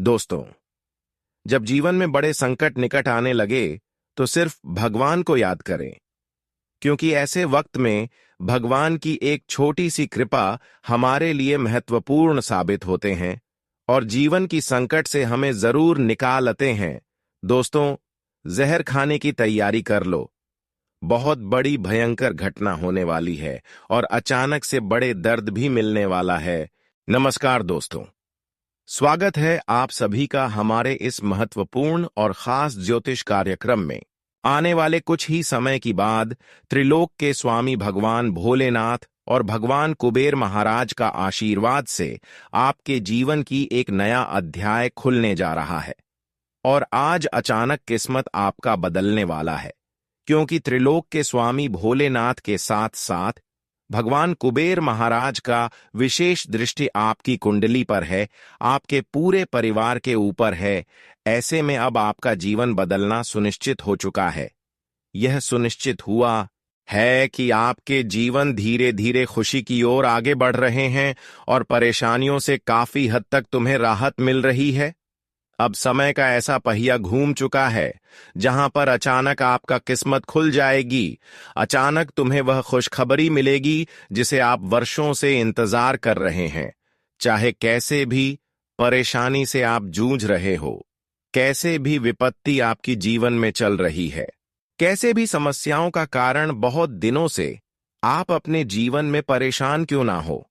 दोस्तों, जब जीवन में बड़े संकट निकट आने लगे तो सिर्फ भगवान को याद करें, क्योंकि ऐसे वक्त में भगवान की एक छोटी सी कृपा हमारे लिए महत्वपूर्ण साबित होते हैं और जीवन की संकट से हमें जरूर निकालते हैं। दोस्तों, जहर खाने की तैयारी कर लो। बहुत बड़ी भयंकर घटना होने वाली है और अचानक से बड़े दर्द भी मिलने वाला है। नमस्कार दोस्तों, स्वागत है आप सभी का हमारे इस महत्वपूर्ण और खास ज्योतिष कार्यक्रम में। आने वाले कुछ ही समय की बाद त्रिलोक के स्वामी भगवान भोलेनाथ और भगवान कुबेर महाराज का आशीर्वाद से आपके जीवन की एक नया अध्याय खुलने जा रहा है और आज अचानक किस्मत आपका बदलने वाला है, क्योंकि त्रिलोक के स्वामी भोलेनाथ के साथ साथ भगवान कुबेर महाराज का विशेष दृष्टि आपकी कुंडली पर है, आपके पूरे परिवार के ऊपर है। ऐसे में अब आपका जीवन बदलना सुनिश्चित हो चुका है। यह सुनिश्चित हुआ है कि आपके जीवन धीरे धीरे खुशी की ओर आगे बढ़ रहे हैं और परेशानियों से काफी हद तक तुम्हें राहत मिल रही है। अब समय का ऐसा पहिया घूम चुका है जहां पर अचानक आपका किस्मत खुल जाएगी। अचानक तुम्हें वह खुशखबरी मिलेगी जिसे आप वर्षों से इंतजार कर रहे हैं। चाहे कैसे भी परेशानी से आप जूझ रहे हो, कैसे भी विपत्ति आपकी जीवन में चल रही है, कैसे भी समस्याओं का कारण बहुत दिनों से आप अपने जीवन में परेशान क्यों ना हो,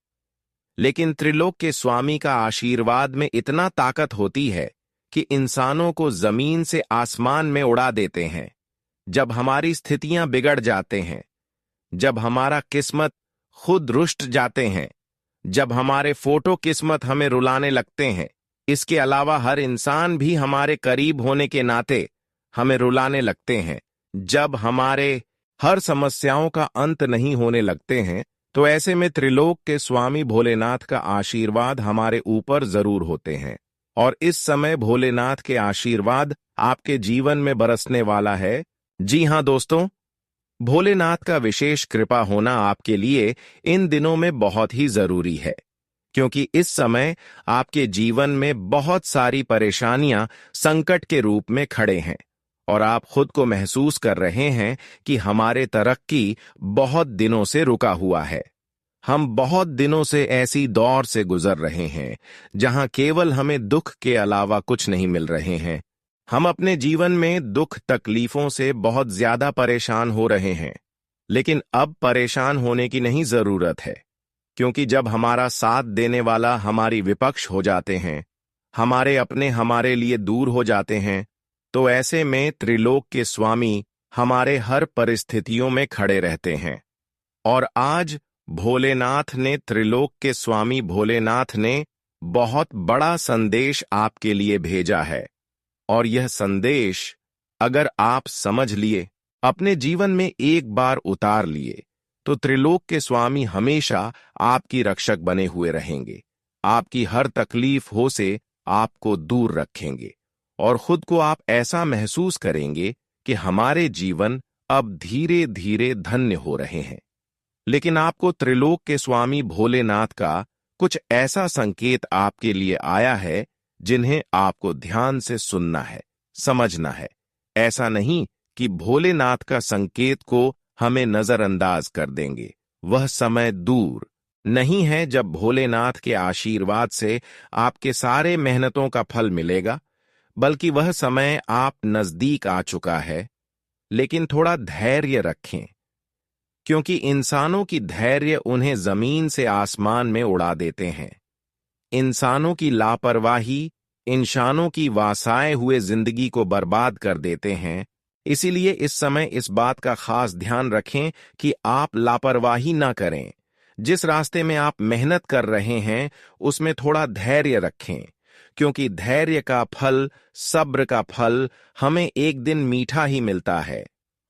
लेकिन त्रिलोक के स्वामी का आशीर्वाद में इतना ताकत होती है कि इंसानों को जमीन से आसमान में उड़ा देते हैं। जब हमारी स्थितियां बिगड़ जाते हैं, जब हमारा किस्मत खुद रुष्ट जाते हैं, जब हमारे फोटो किस्मत हमें रुलाने लगते हैं, इसके अलावा हर इंसान भी हमारे करीब होने के नाते हमें रुलाने लगते हैं, जब हमारे हर समस्याओं का अंत नहीं होने लगते हैं, तो ऐसे में त्रिलोक के स्वामी भोलेनाथ का आशीर्वाद हमारे ऊपर जरूर होते हैं। और इस समय भोलेनाथ के आशीर्वाद आपके जीवन में बरसने वाला है। जी हां दोस्तों, भोलेनाथ का विशेष कृपा होना आपके लिए इन दिनों में बहुत ही जरूरी है, क्योंकि इस समय आपके जीवन में बहुत सारी परेशानियां संकट के रूप में खड़े हैं और आप खुद को महसूस कर रहे हैं कि हमारे तरक्की बहुत दिनों से रुका हुआ है। हम बहुत दिनों से ऐसी दौर से गुजर रहे हैं जहां केवल हमें दुख के अलावा कुछ नहीं मिल रहे हैं। हम अपने जीवन में दुख तकलीफों से बहुत ज्यादा परेशान हो रहे हैं, लेकिन अब परेशान होने की नहीं जरूरत है, क्योंकि जब हमारा साथ देने वाला हमारी विपक्ष हो जाते हैं, हमारे अपने हमारे लिए दूर हो जाते हैं, तो ऐसे में त्रिलोक के स्वामी हमारे हर परिस्थितियों में खड़े रहते हैं। और आज भोलेनाथ ने, त्रिलोक के स्वामी भोलेनाथ ने बहुत बड़ा संदेश आपके लिए भेजा है और यह संदेश अगर आप समझ लिए, अपने जीवन में एक बार उतार लिए, तो त्रिलोक के स्वामी हमेशा आपकी रक्षक बने हुए रहेंगे, आपकी हर तकलीफ हो से आपको दूर रखेंगे और खुद को आप ऐसा महसूस करेंगे कि हमारे जीवन अब धीरे धीरे धन्य हो रहे हैं। लेकिन आपको त्रिलोक के स्वामी भोलेनाथ का कुछ ऐसा संकेत आपके लिए आया है जिन्हें आपको ध्यान से सुनना है, समझना है। ऐसा नहीं कि भोलेनाथ का संकेत को हमें नजरअंदाज कर देंगे। वह समय दूर नहीं है जब भोलेनाथ के आशीर्वाद से आपके सारे मेहनतों का फल मिलेगा, बल्कि वह समय आप नजदीक आ चुका है। लेकिन थोड़ा धैर्य रखें, क्योंकि इंसानों की धैर्य उन्हें जमीन से आसमान में उड़ा देते हैं। इंसानों की लापरवाही इंसानों की वासाए हुए जिंदगी को बर्बाद कर देते हैं। इसीलिए इस समय इस बात का खास ध्यान रखें कि आप लापरवाही ना करें। जिस रास्ते में आप मेहनत कर रहे हैं उसमें थोड़ा धैर्य रखें, क्योंकि धैर्य का फल, सब्र का फल हमें एक दिन मीठा ही मिलता है।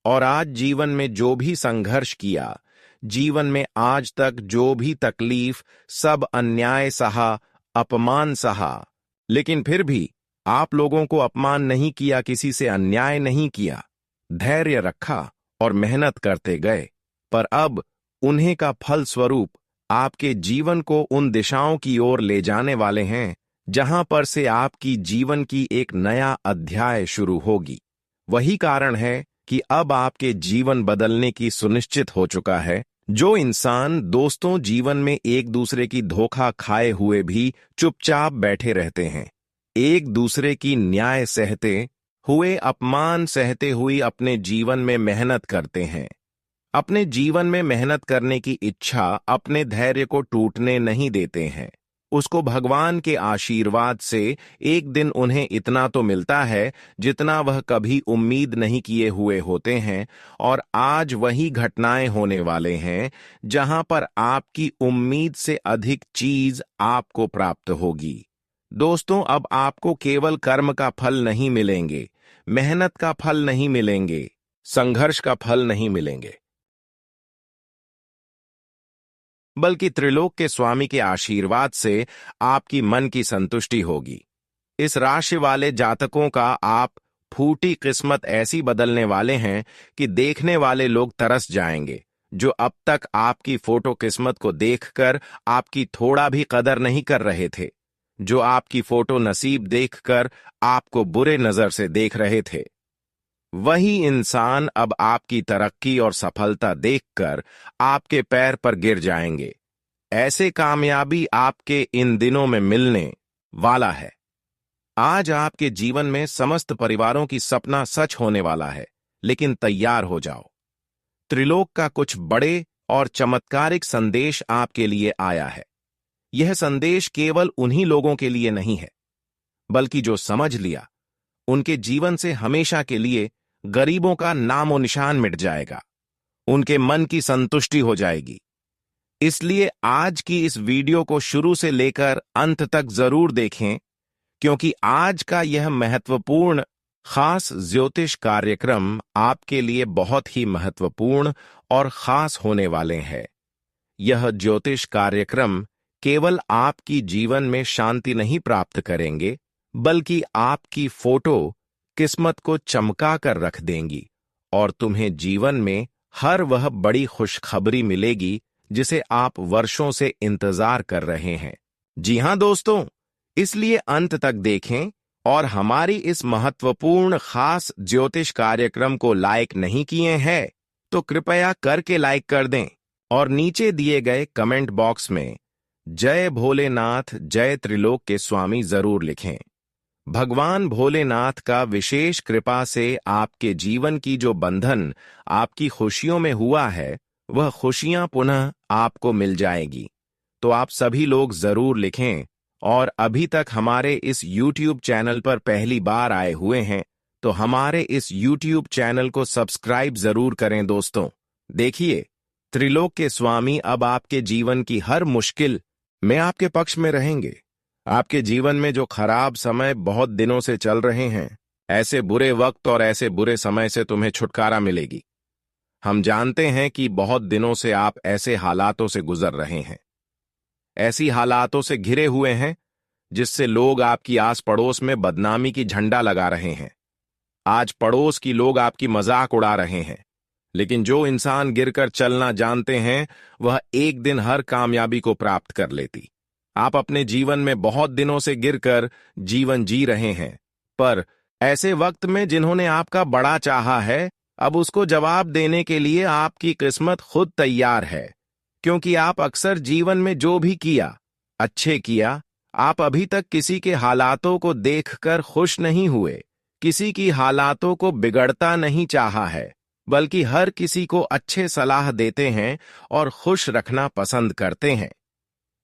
और आज जीवन में जो भी संघर्ष किया, जीवन में आज तक जो भी तकलीफ, सब अन्याय सहा, अपमान सहा, लेकिन फिर भी आप लोगों को अपमान नहीं किया, किसी से अन्याय नहीं किया, धैर्य रखा और मेहनत करते गए। पर अब उन्हीं का फल स्वरूप आपके जीवन को उन दिशाओं की ओर ले जाने वाले हैं जहां पर से आपकी जीवन की एक नया अध्याय शुरू होगी। वही कारण है कि अब आपके जीवन बदलने की सुनिश्चित हो चुका है। जो इंसान दोस्तों जीवन में एक दूसरे की धोखा खाए हुए भी चुपचाप बैठे रहते हैं, एक दूसरे की न्याय सहते हुए, अपमान सहते हुए अपने जीवन में मेहनत करते हैं, अपने जीवन में मेहनत करने की इच्छा अपने धैर्य को टूटने नहीं देते हैं, उसको भगवान के आशीर्वाद से एक दिन उन्हें इतना तो मिलता है जितना वह कभी उम्मीद नहीं किए हुए होते हैं। और आज वही घटनाएं होने वाले हैं जहां पर आपकी उम्मीद से अधिक चीज आपको प्राप्त होगी। दोस्तों, अब आपको केवल कर्म का फल नहीं मिलेंगे, मेहनत का फल नहीं मिलेंगे, संघर्ष का फल नहीं मिलेंगे, बल्कि त्रिलोक के स्वामी के आशीर्वाद से आपकी मन की संतुष्टि होगी। इस राशि वाले जातकों का आप फूटी किस्मत ऐसी बदलने वाले हैं कि देखने वाले लोग तरस जाएंगे। जो अब तक आपकी फोटो किस्मत को देखकर आपकी थोड़ा भी कदर नहीं कर रहे थे, जो आपकी फोटो नसीब देखकर आपको बुरे नजर से देख रहे थे, वही इंसान अब आपकी तरक्की और सफलता देखकर आपके पैर पर गिर जाएंगे। ऐसे कामयाबी आपके इन दिनों में मिलने वाला है। आज आपके जीवन में समस्त परिवारों की सपना सच होने वाला है, लेकिन तैयार हो जाओ। त्रिलोक का कुछ बड़े और चमत्कारिक संदेश आपके लिए आया है। यह संदेश केवल उन्हीं लोगों के लिए नहीं है, बल्कि जो समझ लिया उनके जीवन से हमेशा के लिए गरीबों का नामो निशान मिट जाएगा, उनके मन की संतुष्टि हो जाएगी। इसलिए आज की इस वीडियो को शुरू से लेकर अंत तक जरूर देखें, क्योंकि आज का यह महत्वपूर्ण खास ज्योतिष कार्यक्रम आपके लिए बहुत ही महत्वपूर्ण और खास होने वाले हैं। यह ज्योतिष कार्यक्रम केवल आपकी जीवन में शांति नहीं प्राप्त करेंगे, बल्कि आपकी फोटो किस्मत को चमका कर रख देंगी और तुम्हें जीवन में हर वह बड़ी खुशखबरी मिलेगी जिसे आप वर्षों से इंतजार कर रहे हैं। जी हां दोस्तों, इसलिए अंत तक देखें और हमारी इस महत्वपूर्ण खास ज्योतिष कार्यक्रम को लाइक नहीं किए हैं तो कृपया करके लाइक कर दें और नीचे दिए गए कमेंट बॉक्स में जय भोलेनाथ, जय त्रिलोक के स्वामी जरूर लिखें। भगवान भोलेनाथ का विशेष कृपा से आपके जीवन की जो बंधन आपकी खुशियों में हुआ है, वह खुशियां पुनः आपको मिल जाएगी। तो आप सभी लोग जरूर लिखें और अभी तक हमारे इस YouTube चैनल पर पहली बार आए हुए हैं तो हमारे इस YouTube चैनल को सब्सक्राइब जरूर करें। दोस्तों देखिए, त्रिलोक के स्वामी अब आपके जीवन की हर मुश्किल में आपके पक्ष में रहेंगे। आपके जीवन में जो खराब समय बहुत दिनों से चल रहे हैं, ऐसे बुरे वक्त और ऐसे बुरे समय से तुम्हें छुटकारा मिलेगी। हम जानते हैं कि बहुत दिनों से आप ऐसे हालातों से गुजर रहे हैं, ऐसी हालातों से घिरे हुए हैं जिससे लोग आपकी आस पड़ोस में बदनामी की झंडा लगा रहे हैं। आज पड़ोस की लोग आपकी मजाक उड़ा रहे हैं, लेकिन जो इंसान गिरकर चलना जानते हैं वह एक दिन हर कामयाबी को प्राप्त कर लेती। आप अपने जीवन में बहुत दिनों से गिरकर जीवन जी रहे हैं, पर ऐसे वक्त में जिन्होंने आपका बड़ा चाहा है, अब उसको जवाब देने के लिए आपकी किस्मत खुद तैयार है। क्योंकि आप अक्सर जीवन में जो भी किया, अच्छे किया। आप अभी तक किसी के हालातों को देखकर खुश नहीं हुए, किसी की हालातों को बिगड़ता नहीं चाहा है, बल्कि हर किसी को अच्छे सलाह देते हैं और खुश रखना पसंद करते हैं।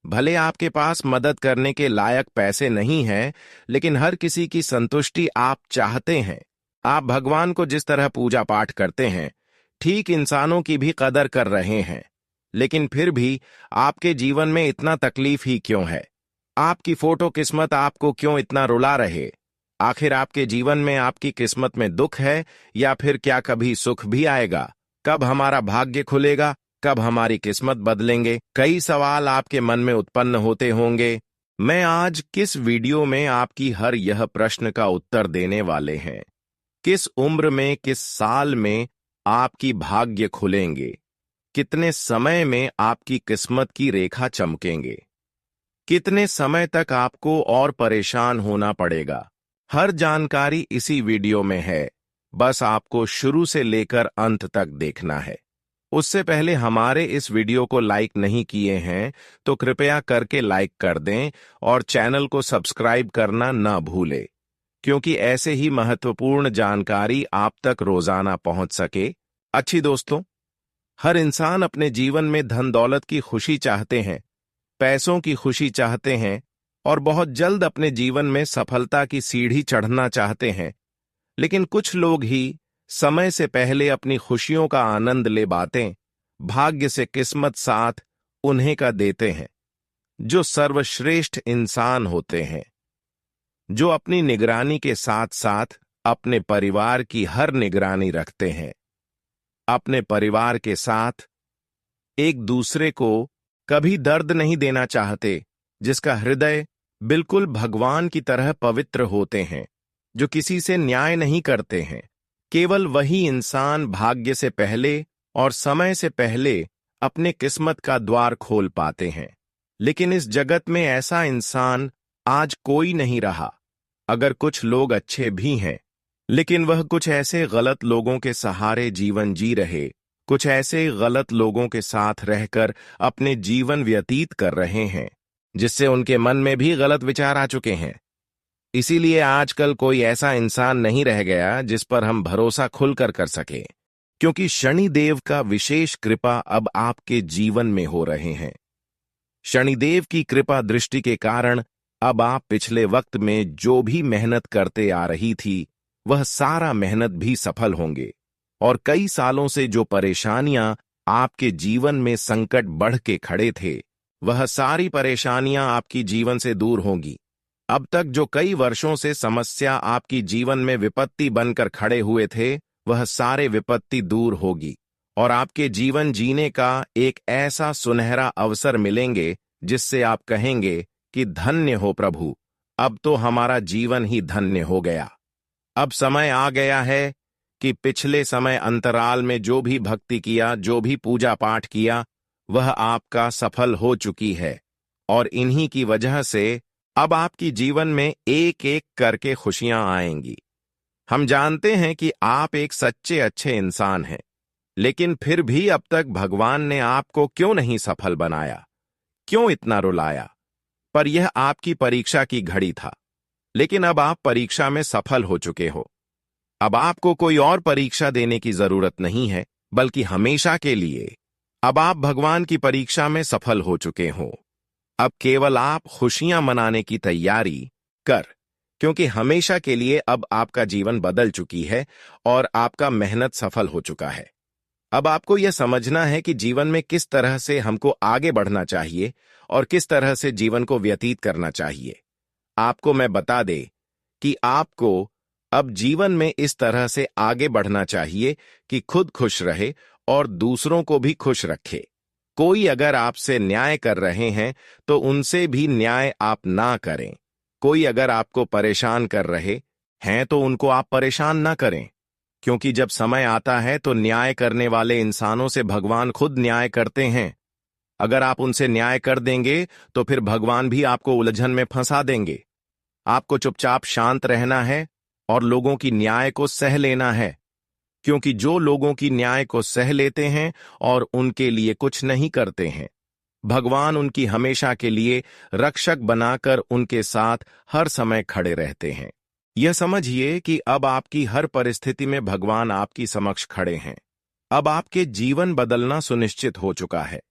भले आपके पास मदद करने के लायक पैसे नहीं हैं, लेकिन हर किसी की संतुष्टि आप चाहते हैं। आप भगवान को जिस तरह पूजा पाठ करते हैं, ठीक इंसानों की भी कदर कर रहे हैं। लेकिन फिर भी आपके जीवन में इतना तकलीफ ही क्यों है? आपकी फोटो किस्मत आपको क्यों इतना रुला रहे? आखिर आपके जीवन में आपकी किस्मत में दुख है या फिर क्या कभी सुख भी आएगा? कब हमारा भाग्य खुलेगा? कब हमारी किस्मत बदलेंगे? कई सवाल आपके मन में उत्पन्न होते होंगे। मैं आज किस वीडियो में आपकी हर यह प्रश्न का उत्तर देने वाले हैं। किस उम्र में, किस साल में आपकी भाग्य खुलेंगे? कितने समय में आपकी किस्मत की रेखा चमकेंगे? कितने समय तक आपको और परेशान होना पड़ेगा? हर जानकारी इसी वीडियो में है, बस आपको शुरू से लेकर अंत तक देखना है। उससे पहले हमारे इस वीडियो को लाइक नहीं किए हैं तो कृपया करके लाइक कर दें और चैनल को सब्सक्राइब करना न भूलें, क्योंकि ऐसे ही महत्वपूर्ण जानकारी आप तक रोजाना पहुंच सके। अच्छी दोस्तों, हर इंसान अपने जीवन में धन दौलत की खुशी चाहते हैं, पैसों की खुशी चाहते हैं और बहुत जल्द अपने जीवन में सफलता की सीढ़ी चढ़ना चाहते हैं। लेकिन कुछ लोग ही समय से पहले अपनी खुशियों का आनंद ले पाते, भाग्य से किस्मत साथ उन्हें का देते हैं। जो सर्वश्रेष्ठ इंसान होते हैं, जो अपनी निगरानी के साथ साथ अपने परिवार की हर निगरानी रखते हैं, अपने परिवार के साथ एक दूसरे को कभी दर्द नहीं देना चाहते, जिसका हृदय बिल्कुल भगवान की तरह पवित्र होते हैं, जो किसी से न्याय नहीं करते हैं। केवल वही इंसान भाग्य से पहले और समय से पहले अपने किस्मत का द्वार खोल पाते हैं। लेकिन इस जगत में ऐसा इंसान आज कोई नहीं रहा। अगर कुछ लोग अच्छे भी हैं, लेकिन वह कुछ ऐसे गलत लोगों के सहारे जीवन जी रहे, कुछ ऐसे गलत लोगों के साथ रहकर अपने जीवन व्यतीत कर रहे हैं, जिससे उनके मन में भी गलत विचार आ चुके हैं। इसीलिए आजकल कोई ऐसा इंसान नहीं रह गया जिस पर हम भरोसा खुलकर कर सके, क्योंकि शनिदेव का विशेष कृपा अब आपके जीवन में हो रहे हैं। शनिदेव की कृपा दृष्टि के कारण अब आप पिछले वक्त में जो भी मेहनत करते आ रही थी, वह सारा मेहनत भी सफल होंगे और कई सालों से जो परेशानियां आपके जीवन में संकट बढ़ के खड़े थे, वह सारी परेशानियां आपकी जीवन से दूर होंगी। अब तक जो कई वर्षों से समस्या आपकी जीवन में विपत्ति बनकर खड़े हुए थे, वह सारे विपत्ति दूर होगी और आपके जीवन जीने का एक ऐसा सुनहरा अवसर मिलेंगे जिससे आप कहेंगे कि धन्य हो प्रभु, अब तो हमारा जीवन ही धन्य हो गया। अब समय आ गया है कि पिछले समय अंतराल में जो भी भक्ति किया, जो भी पूजा पाठ किया, वह आपका सफल हो चुकी है और इन्हीं की वजह से अब आपकी जीवन में एक एक करके खुशियां आएंगी। हम जानते हैं कि आप एक सच्चे अच्छे इंसान हैं, लेकिन फिर भी अब तक भगवान ने आपको क्यों नहीं सफल बनाया, क्यों इतना रुलाया? पर यह आपकी परीक्षा की घड़ी था। लेकिन अब आप परीक्षा में सफल हो चुके हो। अब आपको कोई और परीक्षा देने की जरूरत नहीं है, बल्कि हमेशा के लिए अब आप भगवान की परीक्षा में सफल हो चुके हो। अब केवल आप खुशियां मनाने की तैयारी कर, क्योंकि हमेशा के लिए अब आपका जीवन बदल चुकी है और आपका मेहनत सफल हो चुका है। अब आपको यह समझना है कि जीवन में किस तरह से हमको आगे बढ़ना चाहिए और किस तरह से जीवन को व्यतीत करना चाहिए। आपको मैं बता दे कि आपको अब जीवन में इस तरह से आगे बढ़ना चाहिए कि खुद खुश रहे और दूसरों को भी खुश रखे। कोई अगर आपसे न्याय कर रहे हैं तो उनसे भी न्याय आप ना करें। कोई अगर आपको परेशान कर रहे हैं तो उनको आप परेशान ना करें, क्योंकि जब समय आता है तो न्याय करने वाले इंसानों से भगवान खुद न्याय करते हैं। अगर आप उनसे न्याय कर देंगे तो फिर भगवान भी आपको उलझन में फंसा देंगे। आपको चुपचाप शांत रहना है और लोगों की न्याय को सह लेना है, क्योंकि जो लोगों की न्याय को सह लेते हैं और उनके लिए कुछ नहीं करते हैं, भगवान उनकी हमेशा के लिए रक्षक बनाकर उनके साथ हर समय खड़े रहते हैं। यह समझिए कि अब आपकी हर परिस्थिति में भगवान आपकी समक्ष खड़े हैं। अब आपके जीवन बदलना सुनिश्चित हो चुका है।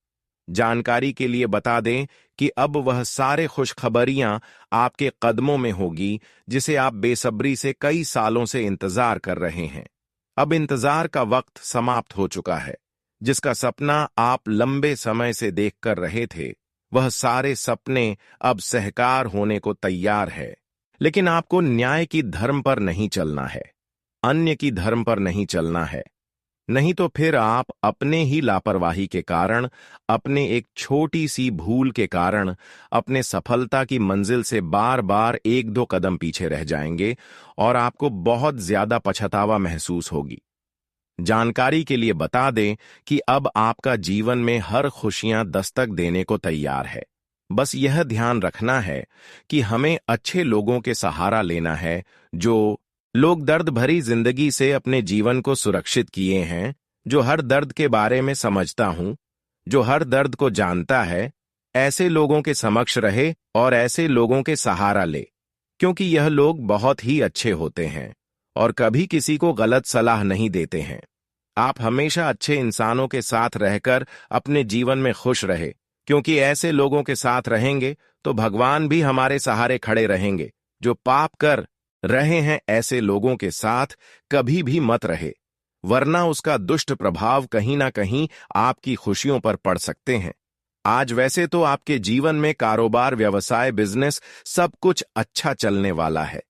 जानकारी के लिए बता दें कि अब वह सारे खुशखबरियां आपके कदमों में होगी जिसे आप बेसब्री से कई सालों से इंतजार कर रहे हैं। अब इंतजार का वक्त समाप्त हो चुका है। जिसका सपना आप लंबे समय से देख कर रहे थे, वह सारे सपने अब साकार होने को तैयार है। लेकिन आपको न्याय की धर्म पर नहीं चलना है, अन्य की धर्म पर नहीं चलना है। नहीं तो फिर आप अपने ही लापरवाही के कारण, अपने एक छोटी सी भूल के कारण अपने सफलता की मंजिल से बार बार एक दो कदम पीछे रह जाएंगे और आपको बहुत ज्यादा पछतावा महसूस होगी। जानकारी के लिए बता दें कि अब आपका जीवन में हर खुशियां दस्तक देने को तैयार है। बस यह ध्यान रखना है कि हमें अच्छे लोगों के सहारा लेना है, जो लोग दर्द भरी जिंदगी से अपने जीवन को सुरक्षित किए हैं, जो हर दर्द के बारे में समझता हूं, जो हर दर्द को जानता है। ऐसे लोगों के समक्ष रहे और ऐसे लोगों के सहारा ले, क्योंकि यह लोग बहुत ही अच्छे होते हैं और कभी किसी को गलत सलाह नहीं देते हैं। आप हमेशा अच्छे इंसानों के साथ रहकर अपने जीवन में खुश रहे, क्योंकि ऐसे लोगों के साथ रहेंगे तो भगवान भी हमारे सहारे खड़े रहेंगे। जो पाप कर रहे हैं ऐसे लोगों के साथ कभी भी मत रहे, वरना उसका दुष्ट प्रभाव कहीं ना कहीं आपकी खुशियों पर पड़ सकते हैं। आज वैसे तो आपके जीवन में कारोबार, व्यवसाय, बिजनेस सब कुछ अच्छा चलने वाला है,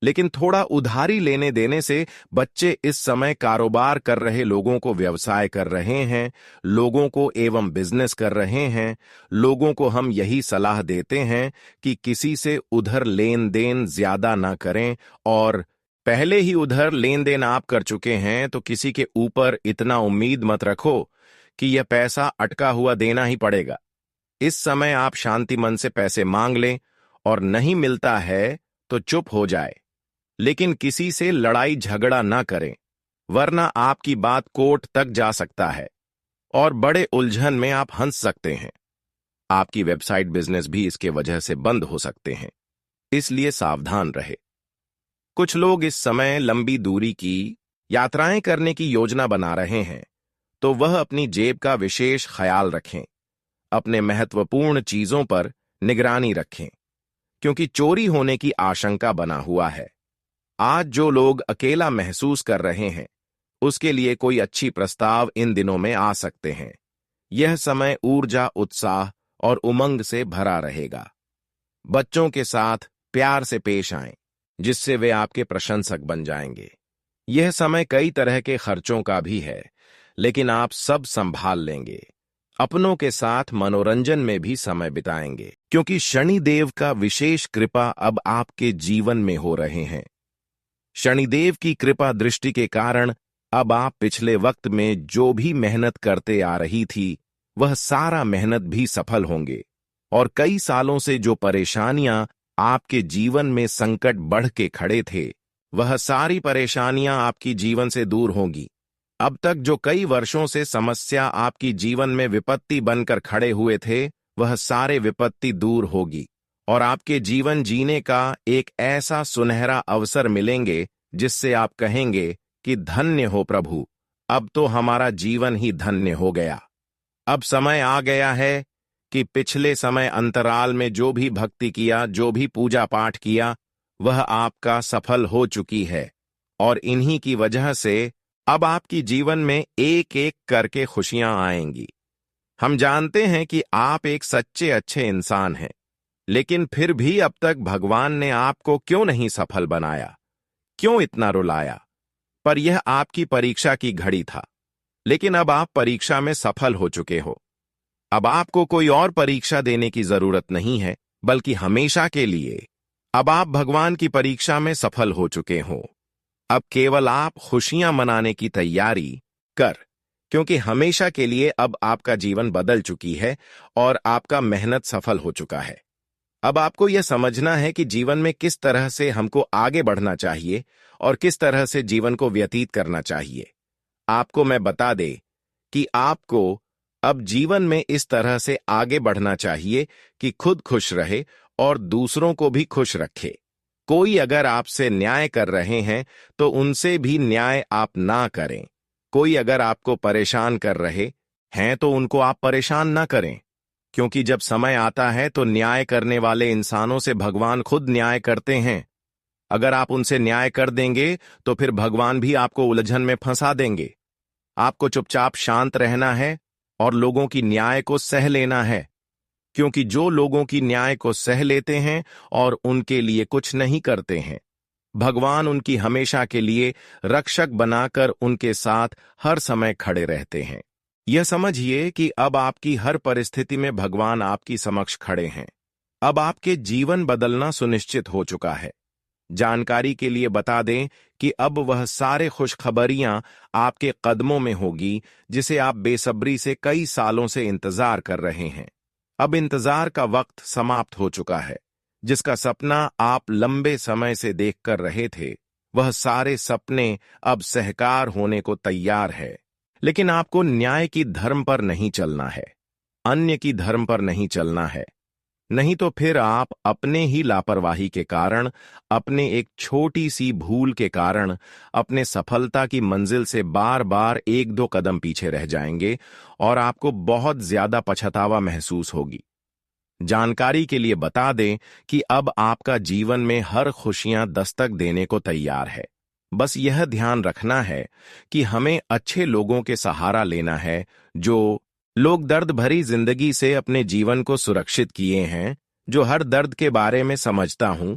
लेकिन थोड़ा उधारी लेने देने से बच्चे इस समय कारोबार कर रहे लोगों को व्यवसाय कर रहे हैं, लोगों को एवं बिजनेस कर रहे हैं। लोगों को हम यही सलाह देते हैं कि किसी से उधर लेन देन ज्यादा ना करें, और पहले ही उधर लेन देन आप कर चुके हैं तो किसी के ऊपर इतना उम्मीद मत रखो कि यह पैसा अटका हुआ देना ही पड़ेगा। इस समय आप शांति मन से पैसे मांग लें, और नहीं मिलता है तो चुप हो जाए, लेकिन किसी से लड़ाई झगड़ा ना करें, वरना आपकी बात कोर्ट तक जा सकता है और बड़े उलझन में आप हंस सकते हैं। आपकी वेबसाइट, बिजनेस भी इसके वजह से बंद हो सकते हैं, इसलिए सावधान रहे। कुछ लोग इस समय लंबी दूरी की यात्राएं करने की योजना बना रहे हैं, तो वह अपनी जेब का विशेष ख्याल रखें। अपने महत्वपूर्ण चीजों पर निगरानी रखें, क्योंकि चोरी होने की आशंका बना हुआ है। आज जो लोग अकेला महसूस कर रहे हैं, उसके लिए कोई अच्छी प्रस्ताव इन दिनों में आ सकते हैं। यह समय ऊर्जा, उत्साह और उमंग से भरा रहेगा। बच्चों के साथ प्यार से पेश आएं, जिससे वे आपके प्रशंसक बन जाएंगे। यह समय कई तरह के खर्चों का भी है, लेकिन आप सब संभाल लेंगे। अपनों के साथ मनोरंजन में भी समय बिताएंगे, क्योंकि शनिदेव का विशेष कृपा अब आपके जीवन में हो रहे हैं। शनिदेव की कृपा दृष्टि के कारण अब आप पिछले वक्त में जो भी मेहनत करते आ रही थी, वह सारा मेहनत भी सफल होंगे, और कई सालों से जो परेशानियां आपके जीवन में संकट बढ़ के खड़े थे, वह सारी परेशानियां आपकी जीवन से दूर होंगी। अब तक जो कई वर्षों से समस्या आपकी जीवन में विपत्ति बनकर खड़े हुए थे, वह सारे विपत्ति दूर होगी, और आपके जीवन जीने का एक ऐसा सुनहरा अवसर मिलेंगे जिससे आप कहेंगे कि धन्य हो प्रभु, अब तो हमारा जीवन ही धन्य हो गया। अब समय आ गया है कि पिछले समय अंतराल में जो भी भक्ति किया, जो भी पूजा पाठ किया, वह आपका सफल हो चुकी है, और इन्हीं की वजह से अब आपकी जीवन में एक एक करके खुशियां आएंगी। हम जानते हैं कि आप एक सच्चे अच्छे इंसान हैं, लेकिन फिर भी अब तक भगवान ने आपको क्यों नहीं सफल बनाया, क्यों इतना रुलाया? पर यह आपकी परीक्षा की घड़ी था, लेकिन अब आप परीक्षा में सफल हो चुके हो। अब आपको कोई और परीक्षा देने की जरूरत नहीं है, बल्कि हमेशा के लिए अब आप भगवान की परीक्षा में सफल हो चुके हो। अब केवल आप खुशियां मनाने की तैयारी कर, क्योंकि हमेशा के लिए अब आपका जीवन बदल चुकी है और आपका मेहनत सफल हो चुका है। अब आपको यह समझना है कि जीवन में किस तरह से हमको आगे बढ़ना चाहिए और किस तरह से जीवन को व्यतीत करना चाहिए। आपको मैं बता दे कि आपको अब जीवन में इस तरह से आगे बढ़ना चाहिए कि खुद खुश रहे और दूसरों को भी खुश रखे। कोई अगर आपसे न्याय कर रहे हैं तो उनसे भी न्याय आप ना करें। कोई अगर आपको परेशान कर रहे हैं तो उनको आप परेशान ना करें, क्योंकि जब समय आता है तो न्याय करने वाले इंसानों से भगवान खुद न्याय करते हैं। अगर आप उनसे न्याय कर देंगे तो फिर भगवान भी आपको उलझन में फंसा देंगे। आपको चुपचाप शांत रहना है और लोगों की न्याय को सह लेना है, क्योंकि जो लोगों की न्याय को सह लेते हैं और उनके लिए कुछ नहीं करते हैं, भगवान उनकी हमेशा के लिए रक्षक बनाकर उनके साथ हर समय खड़े रहते हैं। यह समझिए कि अब आपकी हर परिस्थिति में भगवान आपकी समक्ष खड़े हैं। अब आपके जीवन बदलना सुनिश्चित हो चुका है। जानकारी के लिए बता दें कि अब वह सारे खुशखबरियां आपके कदमों में होगी जिसे आप बेसब्री से कई सालों से इंतजार कर रहे हैं। अब इंतजार का वक्त समाप्त हो चुका है। जिसका सपना आप लंबे समय से देखकर रहे थे, वह सारे सपने अब सहकार होने को तैयार है। लेकिन आपको न्याय की धर्म पर नहीं चलना है, अन्य की धर्म पर नहीं चलना है। नहीं तो फिर आप अपने ही लापरवाही के कारण, अपने एक छोटी सी भूल के कारण, अपने सफलता की मंजिल से बार बार एक दो कदम पीछे रह जाएंगे और आपको बहुत ज्यादा पछतावा महसूस होगी। जानकारी के लिए बता दें कि अब आपका जीवन में हर खुशियां दस्तक देने को तैयार है। बस यह ध्यान रखना है कि हमें अच्छे लोगों के सहारा लेना है, जो लोग दर्द भरी जिंदगी से अपने जीवन को सुरक्षित किए हैं, जो हर दर्द के बारे में समझता हूं,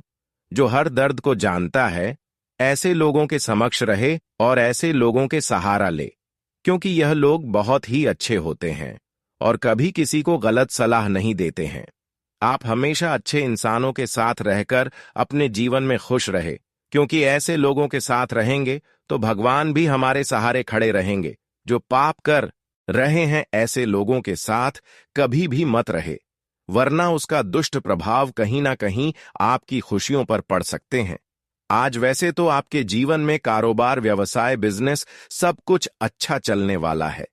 जो हर दर्द को जानता है। ऐसे लोगों के समक्ष रहे और ऐसे लोगों के सहारा ले, क्योंकि यह लोग बहुत ही अच्छे होते हैं और कभी किसी को गलत सलाह नहीं देते हैं। आप हमेशा अच्छे इंसानों के साथ रहकर अपने जीवन में खुश रहे, क्योंकि ऐसे लोगों के साथ रहेंगे तो भगवान भी हमारे सहारे खड़े रहेंगे। जो पाप कर रहे हैं, ऐसे लोगों के साथ कभी भी मत रहे, वरना उसका दुष्ट प्रभाव कहीं ना कहीं आपकी खुशियों पर पड़ सकते हैं। आज वैसे तो आपके जीवन में कारोबार, व्यवसाय, बिजनेस सब कुछ अच्छा चलने वाला है,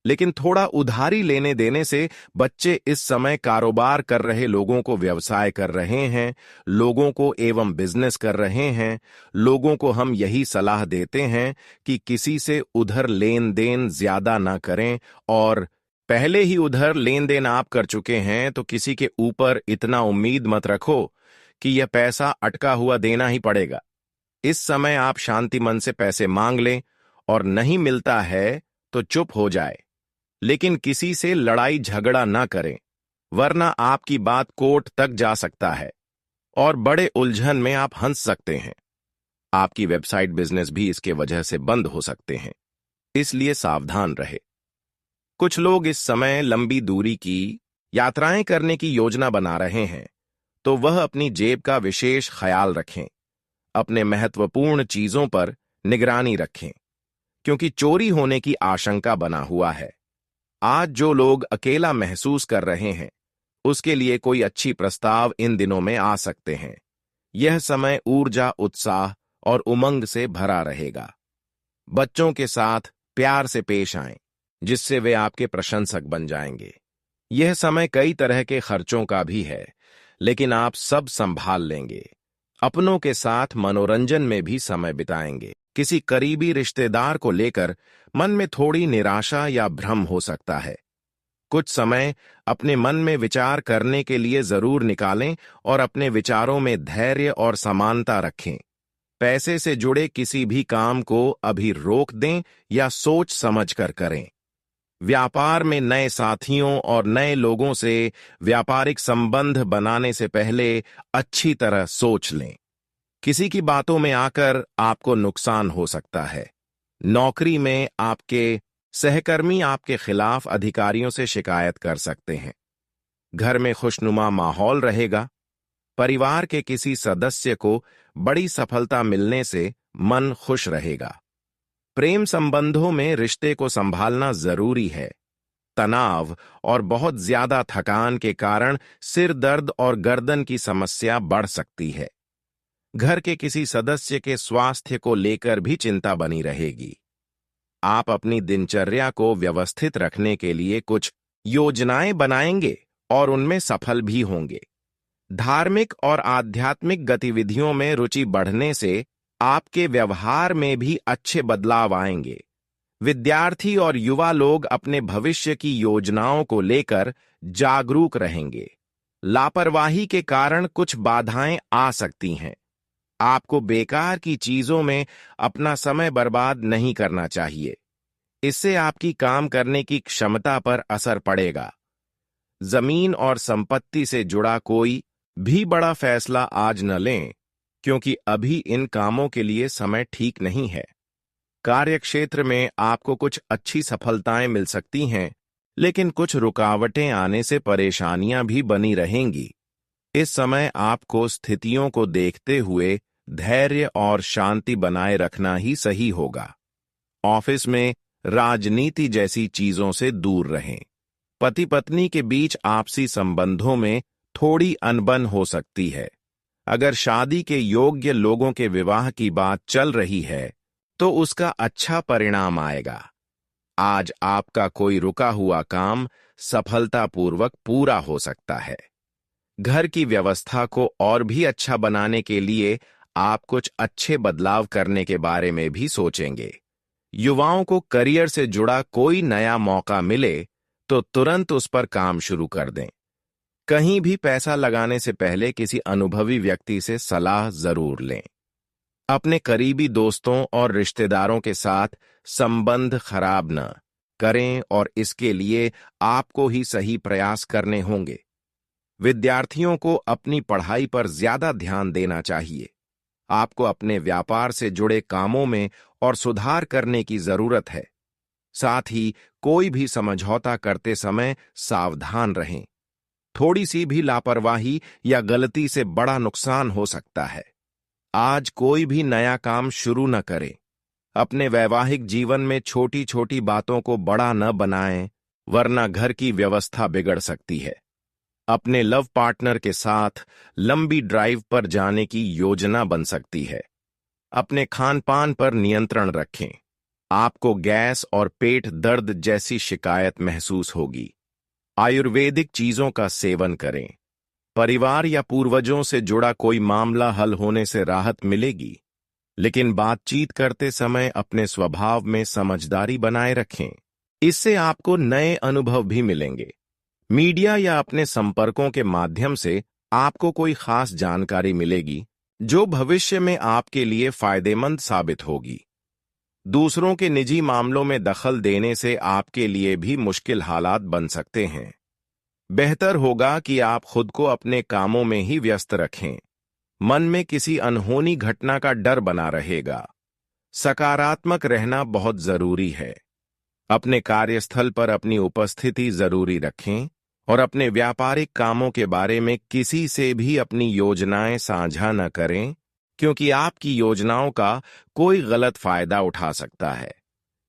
लेकिन थोड़ा उधारी लेने देने से बच्चे इस समय कारोबार कर रहे लोगों को व्यवसाय कर रहे हैं, लोगों को एवं बिजनेस कर रहे हैं। लोगों को हम यही सलाह देते हैं कि किसी से उधर लेन देन ज्यादा ना करें, और पहले ही उधर लेन देन आप कर चुके हैं तो किसी के ऊपर इतना उम्मीद मत रखो कि यह पैसा अटका हुआ देना ही पड़ेगा। इस समय आप शांति मन से पैसे मांग लें, और नहीं मिलता है तो चुप हो जाए, लेकिन किसी से लड़ाई झगड़ा ना करें, वरना आपकी बात कोर्ट तक जा सकता है और बड़े उलझन में आप हंस सकते हैं। आपकी वेबसाइट, बिजनेस भी इसके वजह से बंद हो सकते हैं, इसलिए सावधान रहे। कुछ लोग इस समय लंबी दूरी की यात्राएं करने की योजना बना रहे हैं, तो वह अपनी जेब का विशेष ख्याल रखें। अपने महत्वपूर्ण चीजों पर निगरानी रखें, क्योंकि चोरी होने की आशंका बना हुआ है। आज जो लोग अकेला महसूस कर रहे हैं, उसके लिए कोई अच्छी प्रस्ताव इन दिनों में आ सकते हैं। यह समय ऊर्जा, उत्साह और उमंग से भरा रहेगा। बच्चों के साथ प्यार से पेश आएं, जिससे वे आपके प्रशंसक बन जाएंगे। यह समय कई तरह के खर्चों का भी है, लेकिन आप सब संभाल लेंगे। अपनों के साथ मनोरंजन में भी समय बिताएंगे। किसी करीबी रिश्तेदार को लेकर मन में थोड़ी निराशा या भ्रम हो सकता है। कुछ समय अपने मन में विचार करने के लिए जरूर निकालें और अपने विचारों में धैर्य और समानता रखें। पैसे से जुड़े किसी भी काम को अभी रोक दें या सोच समझ कर करें। व्यापार में नए साथियों और नए लोगों से व्यापारिक संबंध बनाने से पहले अच्छी तरह सोच लें। किसी की बातों में आकर आपको नुकसान हो सकता है। नौकरी में आपके सहकर्मी आपके खिलाफ अधिकारियों से शिकायत कर सकते हैं। घर में खुशनुमा माहौल रहेगा। परिवार के किसी सदस्य को बड़ी सफलता मिलने से मन खुश रहेगा। प्रेम संबंधों में रिश्ते को संभालना जरूरी है। तनाव और बहुत ज्यादा थकान के कारण सिर दर्द और गर्दन की समस्या बढ़ सकती है। घर के किसी सदस्य के स्वास्थ्य को लेकर भी चिंता बनी रहेगी। आप अपनी दिनचर्या को व्यवस्थित रखने के लिए कुछ योजनाएं बनाएंगे और उनमें सफल भी होंगे। धार्मिक और आध्यात्मिक गतिविधियों में रुचि बढ़ने से आपके व्यवहार में भी अच्छे बदलाव आएंगे। विद्यार्थी और युवा लोग अपने भविष्य की योजनाओं को लेकर जागरूक रहेंगे। लापरवाही के कारण कुछ बाधाएं आ सकती हैं। आपको बेकार की चीजों में अपना समय बर्बाद नहीं करना चाहिए। इससे आपकी काम करने की क्षमता पर असर पड़ेगा। जमीन और संपत्ति से जुड़ा कोई भी बड़ा फैसला आज न लें, क्योंकि अभी इन कामों के लिए समय ठीक नहीं है। कार्यक्षेत्र में आपको कुछ अच्छी सफलताएं मिल सकती हैं, लेकिन कुछ रुकावटें आने से परेशानियां भी बनी रहेंगी। इस समय आपको स्थितियों को देखते हुए धैर्य और शांति बनाए रखना ही सही होगा। ऑफिस में राजनीति जैसी चीजों से दूर रहें। पति पत्नी के बीच आपसी संबंधों में थोड़ी अनबन हो सकती है। अगर शादी के योग्य लोगों के विवाह की बात चल रही है तो उसका अच्छा परिणाम आएगा। आज आपका कोई रुका हुआ काम सफलतापूर्वक पूरा हो सकता है। घर की व्यवस्था को और भी अच्छा बनाने के लिए आप कुछ अच्छे बदलाव करने के बारे में भी सोचेंगे। युवाओं को करियर से जुड़ा कोई नया मौका मिले तो तुरंत उस पर काम शुरू कर दें। कहीं भी पैसा लगाने से पहले किसी अनुभवी व्यक्ति से सलाह जरूर लें। अपने करीबी दोस्तों और रिश्तेदारों के साथ संबंध खराब न करें और इसके लिए आपको ही सही प्रयास करने होंगे। विद्यार्थियों को अपनी पढ़ाई पर ज्यादा ध्यान देना चाहिए। आपको अपने व्यापार से जुड़े कामों में और सुधार करने की जरूरत है। साथ ही कोई भी समझौता करते समय सावधान रहें। थोड़ी सी भी लापरवाही या गलती से बड़ा नुकसान हो सकता है। आज कोई भी नया काम शुरू न करें। अपने वैवाहिक जीवन में छोटी छोटी बातों को बड़ा न बनाएं, वरना घर की व्यवस्था बिगड़ सकती है। अपने लव पार्टनर के साथ लंबी ड्राइव पर जाने की योजना बन सकती है। अपने खान पान पर नियंत्रण रखें। आपको गैस और पेट दर्द जैसी शिकायत महसूस होगी। आयुर्वेदिक चीजों का सेवन करें। परिवार या पूर्वजों से जुड़ा कोई मामला हल होने से राहत मिलेगी, लेकिन बातचीत करते समय अपने स्वभाव में समझदारी बनाए रखें। इससे आपको नए अनुभव भी मिलेंगे। मीडिया या अपने संपर्कों के माध्यम से आपको कोई खास जानकारी मिलेगी जो भविष्य में आपके लिए फायदेमंद साबित होगी। दूसरों के निजी मामलों में दखल देने से आपके लिए भी मुश्किल हालात बन सकते हैं। बेहतर होगा कि आप खुद को अपने कामों में ही व्यस्त रखें। मन में किसी अनहोनी घटना का डर बना रहेगा। सकारात्मक रहना बहुत जरूरी है। अपने कार्यस्थल पर अपनी उपस्थिति जरूरी रखें और अपने व्यापारिक कामों के बारे में किसी से भी अपनी योजनाएं साझा न करें, क्योंकि आपकी योजनाओं का कोई गलत फायदा उठा सकता है।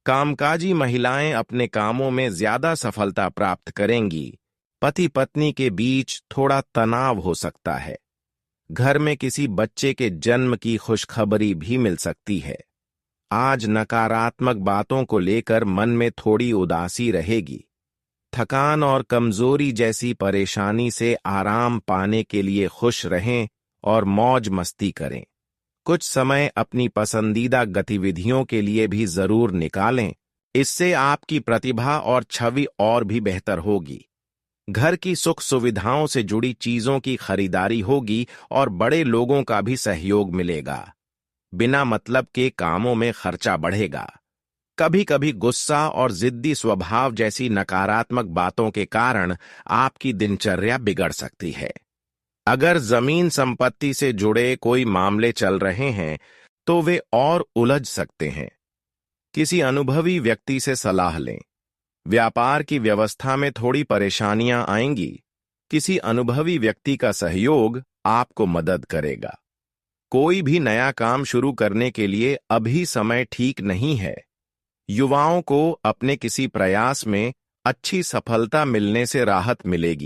कामकाजी महिलाएं अपने कामों में ज्यादा सफलता प्राप्त करेंगी। पति पत्नी के बीच थोड़ा तनाव हो सकता है। घर में किसी बच्चे के जन्म की खुशखबरी भी मिल सकती है। आज नकारात्मक बातों को लेकर मन में थोड़ी उदासी रहेगी। थकान और कमजोरी जैसी परेशानी से आराम पाने के लिए खुश रहें और मौज मस्ती करें। कुछ समय अपनी पसंदीदा गतिविधियों के लिए भी जरूर निकालें। इससे आपकी प्रतिभा और छवि और भी बेहतर होगी। घर की सुख सुविधाओं से जुड़ी चीजों की खरीदारी होगी और बड़े लोगों का भी सहयोग मिलेगा। बिना मतलब के कामों में खर्चा बढ़ेगा। कभी कभी गुस्सा और जिद्दी स्वभाव जैसी नकारात्मक बातों के कारण आपकी दिनचर्या बिगड़ सकती है। अगर जमीन संपत्ति से जुड़े कोई मामले चल रहे हैं तो वे और उलझ सकते हैं। किसी अनुभवी व्यक्ति से सलाह लें। व्यापार की व्यवस्था में थोड़ी परेशानियां आएंगी। किसी अनुभवी व्यक्ति का सहयोग आपको मदद करेगा। कोई भी नया काम शुरू करने के लिए अभी समय ठीक नहीं है। युवाओं को अपने किसी प्रयास में अच्छी सफलता मिलने से राहत मिलेगी।